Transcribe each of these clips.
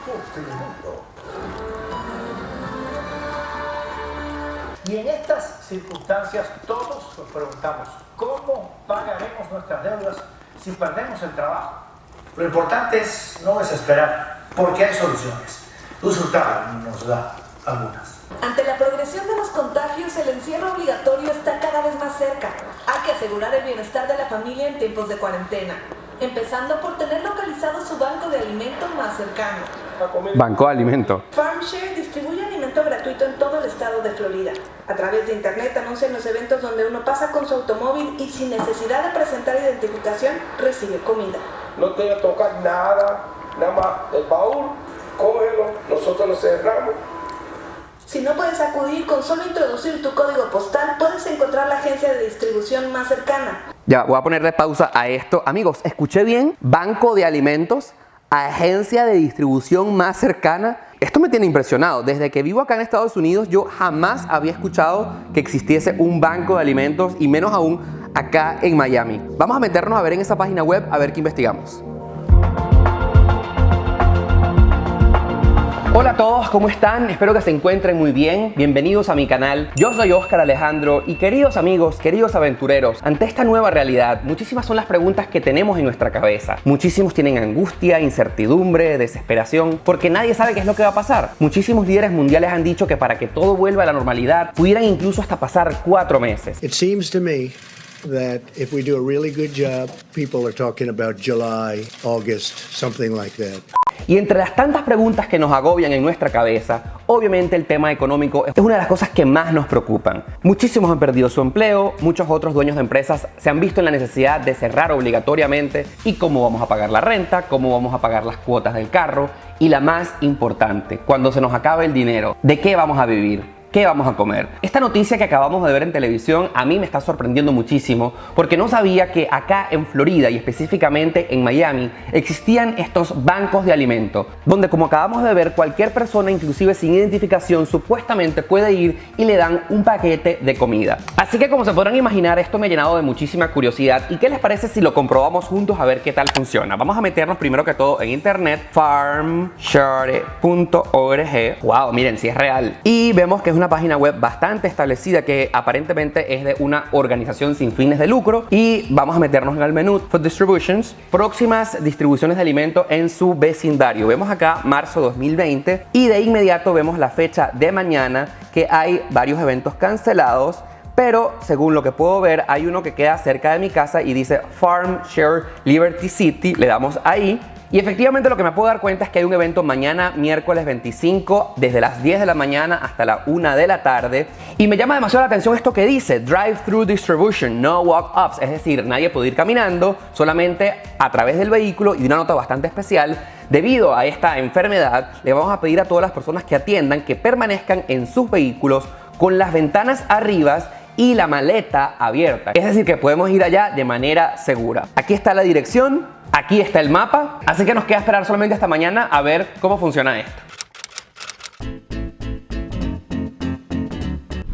Nutrimundo. Y en estas circunstancias todos nos preguntamos, ¿cómo pagaremos nuestras deudas si perdemos el trabajo? Lo importante es no desesperar, porque hay soluciones. Luz Hurtado nos da algunas. Ante la progresión de los contagios, el encierro obligatorio está cada vez más cerca. Hay que asegurar el bienestar de la familia en tiempos de cuarentena, empezando por tener localizado su banco de alimentos más cercano. Banco de alimentos. FarmShare distribuye alimento gratuito en todo el estado de Florida. A través de internet anuncian los eventos donde uno pasa con su automóvil y sin necesidad de presentar identificación recibe comida. No te va a tocar nada más el baúl, cógelo, nosotros lo cerramos. Si no puedes acudir, con solo introducir tu código postal, puedes encontrar la agencia de distribución más cercana. Ya, voy a ponerle pausa a esto. Amigos, escuché bien. Banco de alimentos, agencia de distribución más cercana. Esto me tiene impresionado. Desde que vivo acá en Estados Unidos, yo jamás había escuchado que existiese un banco de alimentos y menos aún acá en Miami. Vamos a meternos a ver en esa página web a ver qué investigamos. Hola a todos, ¿cómo están? Espero que se encuentren muy bien. Bienvenidos a mi canal. Yo soy Oscar Alejandro y queridos amigos, queridos aventureros, ante esta nueva realidad, muchísimas son las preguntas que tenemos en nuestra cabeza. Muchísimos tienen angustia, incertidumbre, desesperación, porque nadie sabe qué es lo que va a pasar. Muchísimos líderes mundiales han dicho que para que todo vuelva a la normalidad, pudieran incluso hasta pasar 4 meses. It seems to me that if we do a really good job, people are talking about July, August, something like that. Y entre las tantas preguntas que nos agobian en nuestra cabeza, obviamente el tema económico es una de las cosas que más nos preocupan. Muchísimos han perdido su empleo, muchos otros dueños de empresas se han visto en la necesidad de cerrar obligatoriamente. ¿Y cómo vamos a pagar la renta? ¿Cómo vamos a pagar las cuotas del carro? Y la más importante, cuando se nos acabe el dinero, ¿de qué vamos a vivir? ¿Qué vamos a comer? Esta noticia que acabamos de ver en televisión a mí me está sorprendiendo muchísimo porque no sabía que acá en Florida y específicamente en Miami existían estos bancos de alimentos donde, como acabamos de ver, cualquier persona, inclusive sin identificación, supuestamente puede ir y le dan un paquete de comida. Así que, como se podrán imaginar, esto me ha llenado de muchísima curiosidad. ¿Y qué les parece si lo comprobamos juntos a ver qué tal funciona? Vamos a meternos primero que todo en internet, farmshare.org. Wow, miren, si es real. Y vemos que es una página web bastante establecida que aparentemente es de una organización sin fines de lucro. Y vamos a meternos en el menú Food Distributions, próximas distribuciones de alimentos en su vecindario. Vemos acá marzo 2020 y de inmediato vemos la fecha de mañana, que hay varios eventos cancelados. Pero según lo que puedo ver, hay uno que queda cerca de mi casa y dice FarmShare Liberty City. Le damos ahí. Y efectivamente lo que me puedo dar cuenta es que hay un evento mañana, miércoles 25, desde las 10 de la mañana hasta la 1 de la tarde. Y me llama demasiado la atención esto que dice Drive-Through Distribution, no walk-ups. Es decir, nadie puede ir caminando, solamente a través del vehículo. Y una nota bastante especial, debido a esta enfermedad, le vamos a pedir a todas las personas que atiendan que permanezcan en sus vehículos con las ventanas arriba y la maleta abierta. Es decir, que podemos ir allá de manera segura. Aquí está la dirección, aquí está el mapa, así que nos queda esperar solamente hasta mañana a ver cómo funciona esto.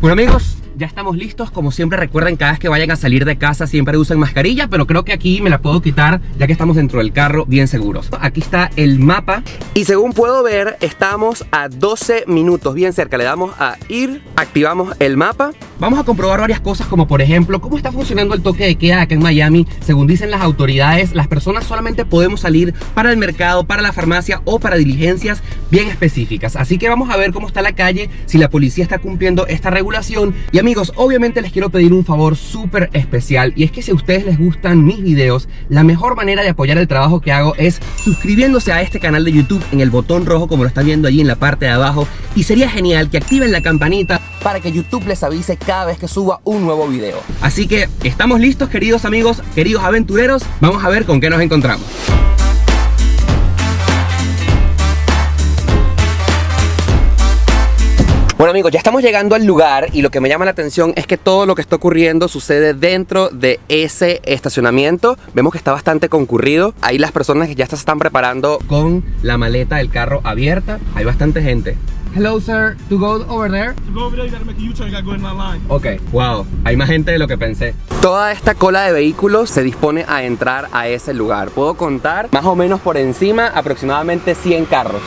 Bueno amigos, ya estamos listos. Como siempre, recuerden, cada vez que vayan a salir de casa siempre usen mascarilla, pero creo que aquí me la puedo quitar ya que estamos dentro del carro bien seguros. Aquí está el mapa y según puedo ver estamos a 12 minutos, bien cerca. Le damos a ir, activamos el mapa. Vamos a comprobar varias cosas, como por ejemplo cómo está funcionando el toque de queda acá en Miami. Según dicen las autoridades, las personas solamente podemos salir para el mercado, para la farmacia o para diligencias bien específicas. Así que vamos a ver cómo está la calle, si la policía está cumpliendo esta regulación. Y amigos, obviamente les quiero pedir un favor súper especial, y es que si a ustedes les gustan mis videos, la mejor manera de apoyar el trabajo que hago es suscribiéndose a este canal de YouTube en el botón rojo como lo están viendo allí en la parte de abajo. Y sería genial que activen la campanita para que YouTube les avise cada vez que suba un nuevo video. Así que estamos listos, queridos amigos, queridos aventureros. Vamos a ver con qué nos encontramos. Bueno amigos, ya estamos llegando al lugar y lo que me llama la atención es que todo lo que está ocurriendo sucede dentro de ese estacionamiento. Vemos que está bastante concurrido. Ahí las personas que ya se están preparando con la maleta del carro abierta. Hay bastante gente. Hello sir, to go over there? To go over there, you gotta make a U-turn, you gotta go in my line. Ok, wow, hay más gente de lo que pensé. Toda esta cola de vehículos se dispone a entrar a ese lugar. Puedo contar más o menos por encima aproximadamente 100 carros.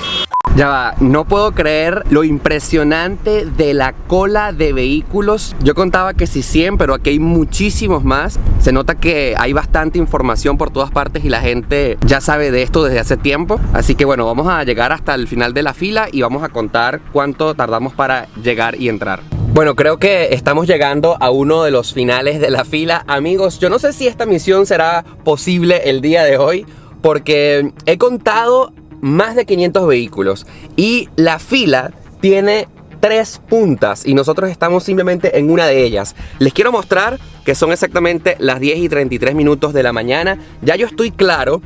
Ya va, no puedo creer lo impresionante de la cola de vehículos. Yo contaba que sí 100, pero aquí hay muchísimos más. Se nota que hay bastante información por todas partes y la gente ya sabe de esto desde hace tiempo. Así que bueno, vamos a llegar hasta el final de la fila y vamos a contar cuánto tardamos para llegar y entrar. Bueno, creo que estamos llegando a uno de los finales de la fila. Amigos, yo no sé si esta misión será posible el día de hoy, porque he contado más de 500 vehículos y la fila tiene 3 puntas y nosotros estamos simplemente en una de ellas. Les quiero mostrar que son exactamente las 10:33 de la mañana. Ya yo estoy claro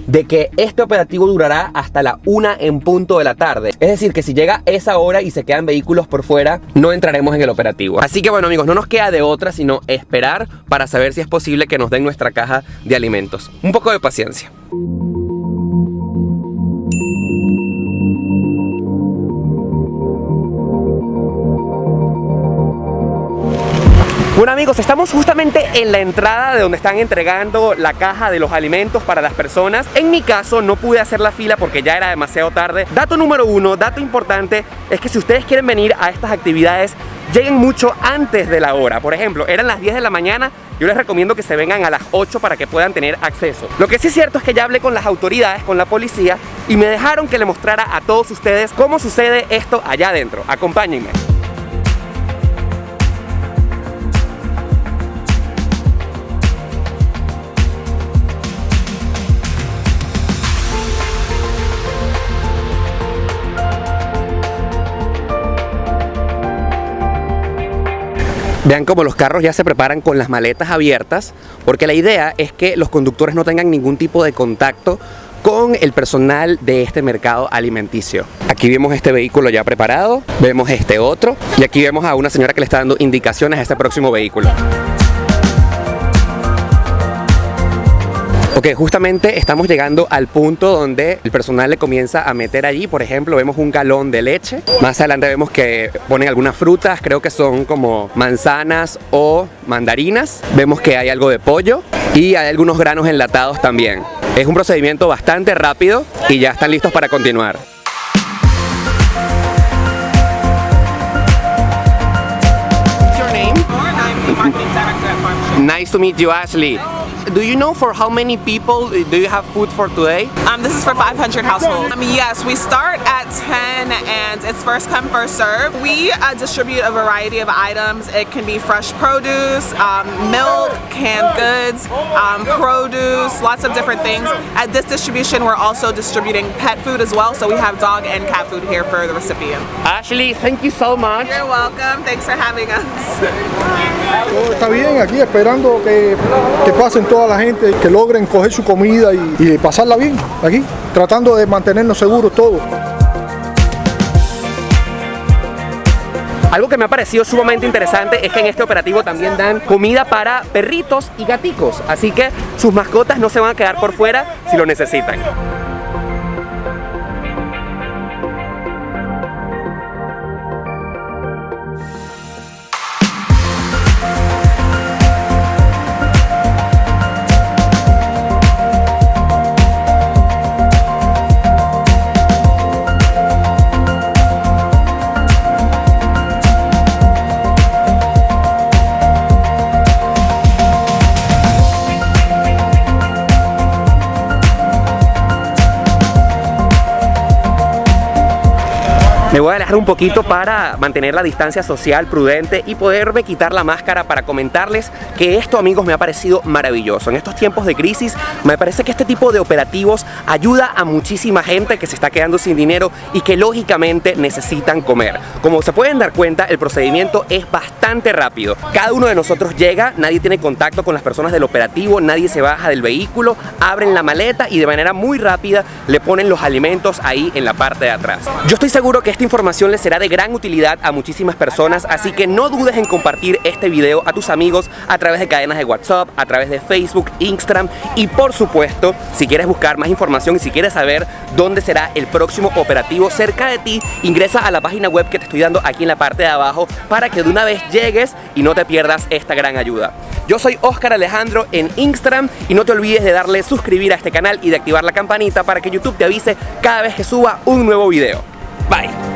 de que este operativo durará hasta la 1 en punto de la tarde. Es decir, que si llega esa hora y se quedan vehículos por fuera, no entraremos en el operativo. Así que bueno, amigos, no nos queda de otra sino esperar para saber si es posible que nos den nuestra caja de alimentos. Un poco de paciencia. Bueno, amigos, estamos justamente en la entrada de donde están entregando la caja de los alimentos para las personas. En mi caso no pude hacer la fila porque ya era demasiado tarde. Dato número 1, dato importante, es que si ustedes quieren venir a estas actividades, lleguen mucho antes de la hora. Por ejemplo, eran las 10 de la mañana, yo les recomiendo que se vengan a las 8 para que puedan tener acceso. Lo que sí es cierto es que ya hablé con las autoridades, con la policía, y me dejaron que le mostrara a todos ustedes cómo sucede esto allá adentro. Acompáñenme. Vean cómo los carros ya se preparan con las maletas abiertas, porque la idea es que los conductores no tengan ningún tipo de contacto con el personal de este mercado alimenticio. Aquí vemos este vehículo ya preparado, vemos este otro, y aquí vemos a una señora que le está dando indicaciones a este próximo vehículo. Ok, justamente estamos llegando al punto donde el personal le comienza a meter allí. Por ejemplo, vemos un galón de leche. Más adelante vemos que ponen algunas frutas, creo que son como manzanas o mandarinas. Vemos que hay algo de pollo y hay algunos granos enlatados también. Es un procedimiento bastante rápido y ya están listos para continuar. What's your name? I'm the marketing director at Farm Shop. Nice to meet you, Ashley. Do you know for how many people do you have food for today? This is for 500 households. Yes, we start at 10 and it's first come, first serve. We distribute a variety of items. It can be fresh produce, milk, canned goods, produce, lots of different things. At this distribution, we're also distributing pet food as well, so we have dog and cat food here for the recipient. Ashley, thank you so much. You're welcome. Thanks for having us. Todo está bien aquí, esperando que pasen toda la gente, que logren coger su comida y pasarla bien aquí, tratando de mantenernos seguros todos. Algo que me ha parecido sumamente interesante es que en este operativo también dan comida para perritos y gaticos, así que sus mascotas no se van a quedar por fuera si lo necesitan. Me voy a alejar un poquito para mantener la distancia social prudente y poderme quitar la máscara para comentarles que esto, amigos, me ha parecido maravilloso. En estos tiempos de crisis me parece que este tipo de operativos ayuda a muchísima gente que se está quedando sin dinero y que lógicamente necesitan comer. Como se pueden dar cuenta, el procedimiento es bastante rápido. Cada uno de nosotros llega, nadie tiene contacto con las personas del operativo, nadie se baja del vehículo, abren la maleta y de manera muy rápida le ponen los alimentos ahí en la parte de atrás. Yo estoy seguro que esta información les será de gran utilidad a muchísimas personas, así que no dudes en compartir este video a tus amigos a través de cadenas de WhatsApp, a través de Facebook, Instagram y por supuesto, si quieres buscar más información y si quieres saber dónde será el próximo operativo cerca de ti, ingresa a la página web que te estoy dando aquí en la parte de abajo para que de una vez llegues y no te pierdas esta gran ayuda. Yo soy Oscar Alejandro en Instagram y no te olvides de darle suscribir a este canal y de activar la campanita para que YouTube te avise cada vez que suba un nuevo video. Bye.